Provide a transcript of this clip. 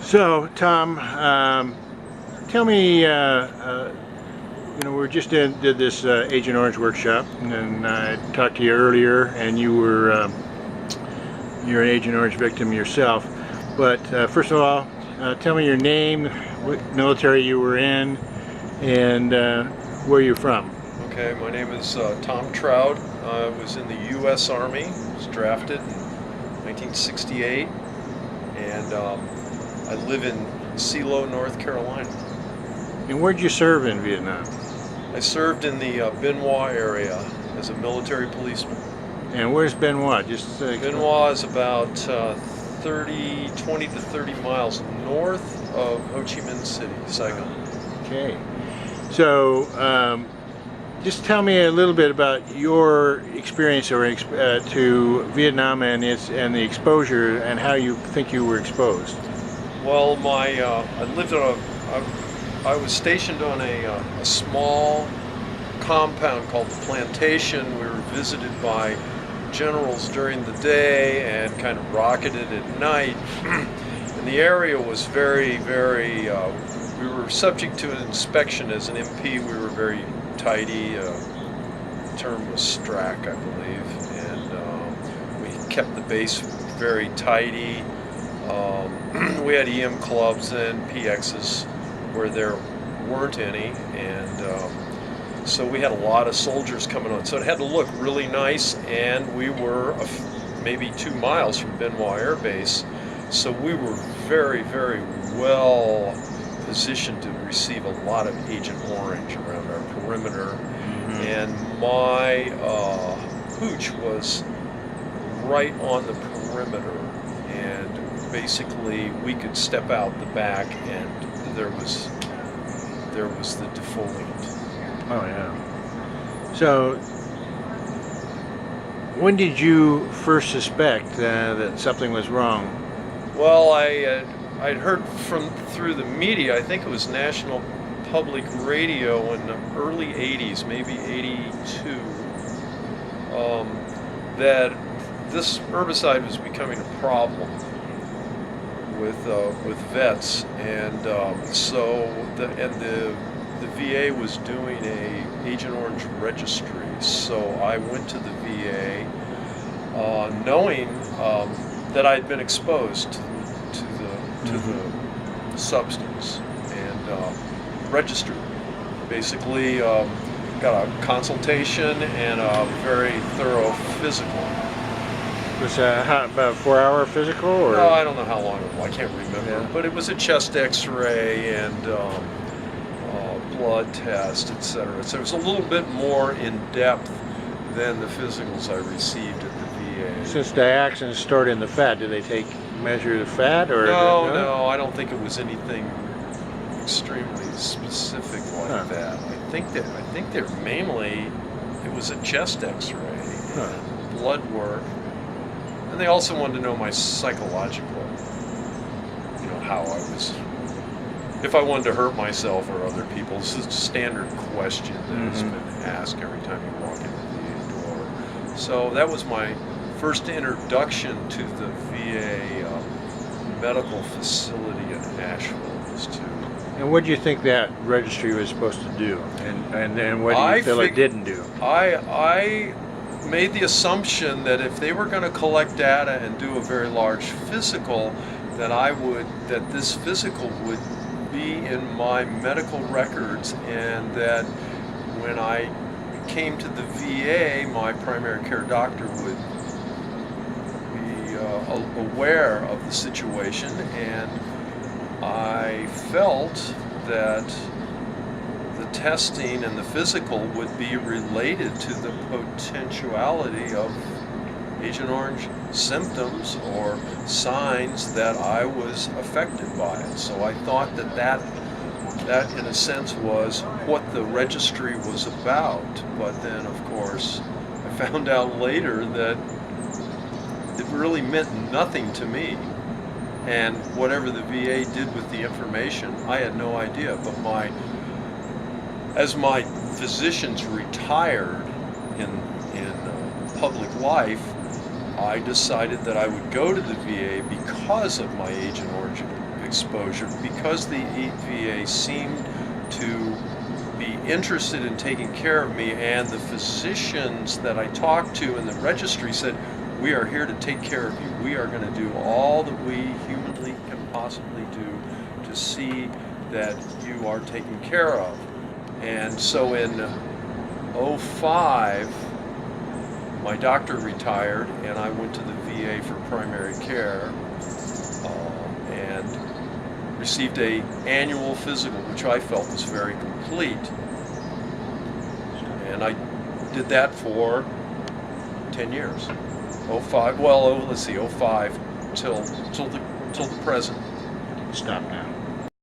So, Tom, tell me, we just did this Agent Orange workshop, and I talked to you earlier, and you're an Agent Orange victim yourself. But first of all, tell me your name, what military you were in, and where you're from. Okay, my name is Tom Trout. I was in the U.S. Army. Was drafted in 1968, and I live in Sealo, North Carolina. And where'd you serve in Vietnam? I served in the Benoit area as a military policeman. And where's Benoit? Benoit is about 20 to 30 miles north of Ho Chi Minh City, Saigon. Okay. So, just tell me a little bit about your experience to Vietnam and the exposure, and how you think you were exposed. Well, I was stationed on a small compound called the Plantation. We were visited by generals during the day and kind of rocketed at night. And the area was very, very, we were subject to an inspection as an MP. We were very tidy. The term was strack, I believe. And we kept the base very tidy. We had EM clubs and PXs where there weren't any, and so we had a lot of soldiers coming on. So it had to look really nice, and we were maybe 2 miles from Benoit Air Base, so we were very, very well positioned to receive a lot of Agent Orange around our perimeter. Mm-hmm. And my hooch was right on the perimeter, and basically we could step out the back and there was the defoliant. Oh yeah. So, when did you first suspect that something was wrong? Well, I'd heard through the media. I think it was National Public Radio in the early '80s, maybe '82, that this herbicide was becoming a problem with vets, and so the VA was doing a Agent Orange registry. So I went to the VA, knowing that I'd been exposed to the substance, and registered. Basically, got a consultation and a very thorough physical. Was about a 4-hour physical, or? No, I don't know how long it was. I can't remember. Yeah. But it was a chest X-ray and blood test, etc. So it was a little bit more in depth than the physicals I received at the VA. Since dioxin is stored in the fat, do they measure the fat, or? No, I don't think it was anything extremely specific like that. I think they're mainly, it was a chest X-ray, and blood work. And they also wanted to know my psychological, how I was, if I wanted to hurt myself or other people. This is a standard question that has been asked every time you walk in the VA door. So that was my first introduction to the VA medical facility in Asheville. And what do you think that registry was supposed to do? And then what do you feel it didn't do? I made the assumption that if they were going to collect data and do a very large physical, that this physical would be in my medical records, and that when I came to the VA, my primary care doctor would be aware of the situation, and I felt that the testing and the physical would be related to the potentiality of Agent Orange symptoms or signs that I was affected by it. So I thought that in a sense was what the registry was about. But then, of course, I found out later that it really meant nothing to me. And whatever the VA did with the information, I had no idea. But as my physicians retired in public life, I decided that I would go to the VA because of my Agent Orange exposure, because the VA seemed to be interested in taking care of me, and the physicians that I talked to in the registry said, we are here to take care of you. We are going to do all that we humanly can possibly do to see that you are taken care of. And so in '05, my doctor retired, and I went to the VA for primary care and received an annual physical, which I felt was very complete. And I did that for 10 years. '05, well, let's see, '05 till the present. Stop now.